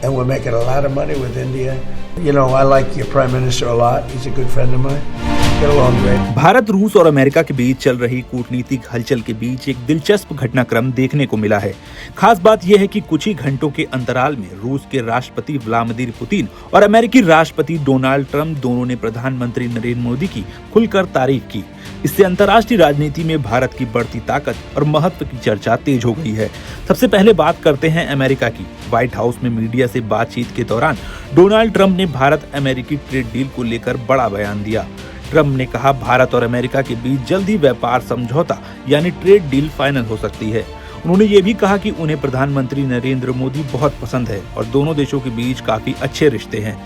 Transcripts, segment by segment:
and we're making a lot of money with India. You know, I like your Prime Minister a lot. He's a good friend of mine. Get along great. Bharat, रूस और America के बीच चल रही कूटनीतिक हलचल के बीच एक दिलचस्प घटनाक्रम देखने को मिला है। खास बात यह है कि कुछ ही घंटों के अंतराल में रूस के राष्ट्रपति व्लादिमीर पुतिन और अमेरिकी राष्ट्रपति डोनाल्ड ट्रंप दोनों ने प्रधानमंत्री नरेंद्र मोदी की खुलकर तारीफ की। इससे अंतर्राष्ट्रीय राजनीति में भारत की बढ़ती ताकत और महत्व की चर्चा तेज हो गई है। सबसे पहले बात करते हैं अमेरिका की। व्हाइट हाउस में मीडिया से बातचीत के दौरान डोनाल्ड ट्रंप ने भारत अमेरिकी ट्रेड डील को लेकर बड़ा बयान दिया। ट्रंप ने कहा, भारत और अमेरिका के बीच जल्द ही व्यापार समझौता यानी ट्रेड डील फाइनल हो सकती है। उन्होंने ये भी कहा कि उन्हें प्रधानमंत्री नरेंद्र मोदी बहुत पसंद है और दोनों देशों के बीच काफी अच्छे रिश्ते हैं।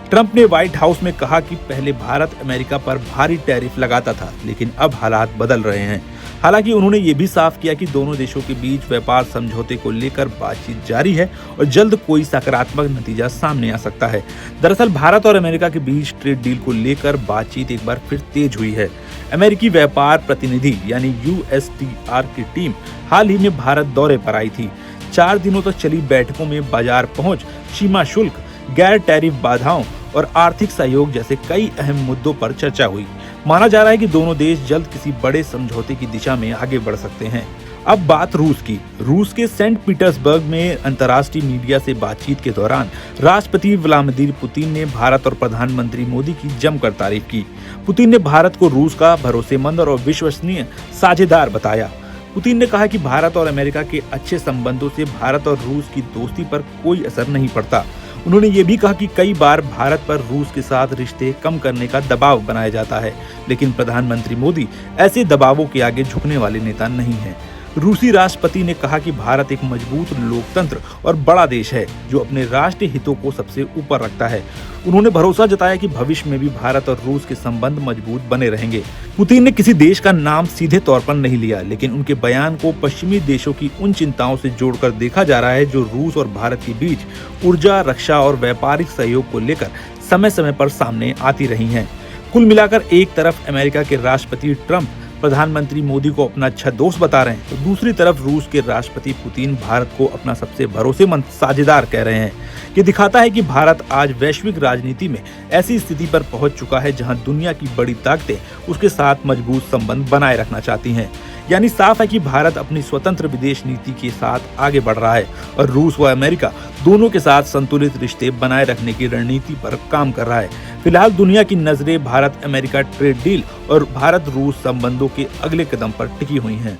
ट्रंप ने व्हाइट हाउस में कहा कि पहले भारत अमेरिका पर भारी टैरिफ लगाता था, लेकिन अब हालात बदल रहे हैं। हालांकि उन्होंने ये भी साफ किया कि दोनों देशों के बीच व्यापार समझौते को लेकर बातचीत जारी है और जल्द कोई सकारात्मक नतीजा सामने आ सकता है। दरअसल भारत और अमेरिका के बीच ट्रेड डील को लेकर बातचीत एक बार फिर तेज हुई है। अमेरिकी व्यापार प्रतिनिधि यानी USTR की टीम हाल ही में भारत दौरे पर आई थी। 4 दिनों तक चली बैठकों में बाजार पहुंच, सीमा शुल्क, गैर टैरिफ बाधाओं और आर्थिक सहयोग जैसे कई अहम मुद्दों पर चर्चा हुई। माना जा रहा है कि दोनों देश जल्द किसी बड़े समझौते की दिशा में आगे बढ़ सकते हैं। अब बात रूस की। रूस के सेंट पीटर्सबर्ग में अंतर्राष्ट्रीय मीडिया से बातचीत के दौरान राष्ट्रपति व्लादिमीर पुतिन ने भारत और प्रधानमंत्री मोदी की जमकर तारीफ की। पुतिन ने भारत को रूस का भरोसेमंद और विश्वसनीय साझेदार बताया। पुतिन ने कहा कि भारत और अमेरिका के अच्छे संबंधों से भारत और रूस की दोस्ती पर कोई असर नहीं पड़ता। उन्होंने ये भी कहा कि कई बार भारत पर रूस के साथ रिश्ते कम करने का दबाव बनाया जाता है, लेकिन प्रधानमंत्री मोदी ऐसे दबावों के आगे झुकने वाले नेता नहीं हैं। रूसी राष्ट्रपति ने कहा कि भारत एक मजबूत लोकतंत्र और बड़ा देश है जो अपने राष्ट्रीय हितों को सबसे ऊपर रखता है। उन्होंने भरोसा जताया कि भविष्य में भी भारत और रूस के संबंध मजबूत बने रहेंगे। पुतिन ने किसी देश का नाम सीधे तौर पर नहीं लिया, लेकिन उनके बयान को पश्चिमी देशों की उन चिंताओं से जोड़कर देखा जा रहा है जो रूस और भारत के बीच ऊर्जा, रक्षा और व्यापारिक सहयोग को लेकर समय समय पर सामने आती रही हैं। कुल मिलाकर एक तरफ अमेरिका के राष्ट्रपति ट्रंप प्रधानमंत्री मोदी को अपना अच्छा दोस्त बता रहे हैं, तो दूसरी तरफ रूस के राष्ट्रपति पुतिन भारत को अपना सबसे भरोसेमंद साझेदार कह रहे हैं। ये दिखाता है कि भारत आज वैश्विक राजनीति में ऐसी स्थिति पर पहुंच चुका है जहां दुनिया की बड़ी ताकतें उसके साथ मजबूत संबंध बनाए रखना चाहती हैं। यानी साफ है कि भारत अपनी स्वतंत्र विदेश नीति के साथ आगे बढ़ रहा है और रूस व अमेरिका दोनों के साथ संतुलित रिश्ते बनाए रखने की रणनीति पर काम कर रहा है। फिलहाल दुनिया की नजरें भारत अमेरिका ट्रेड डील और भारत रूस संबंधों के अगले कदम पर टिकी हुई हैं।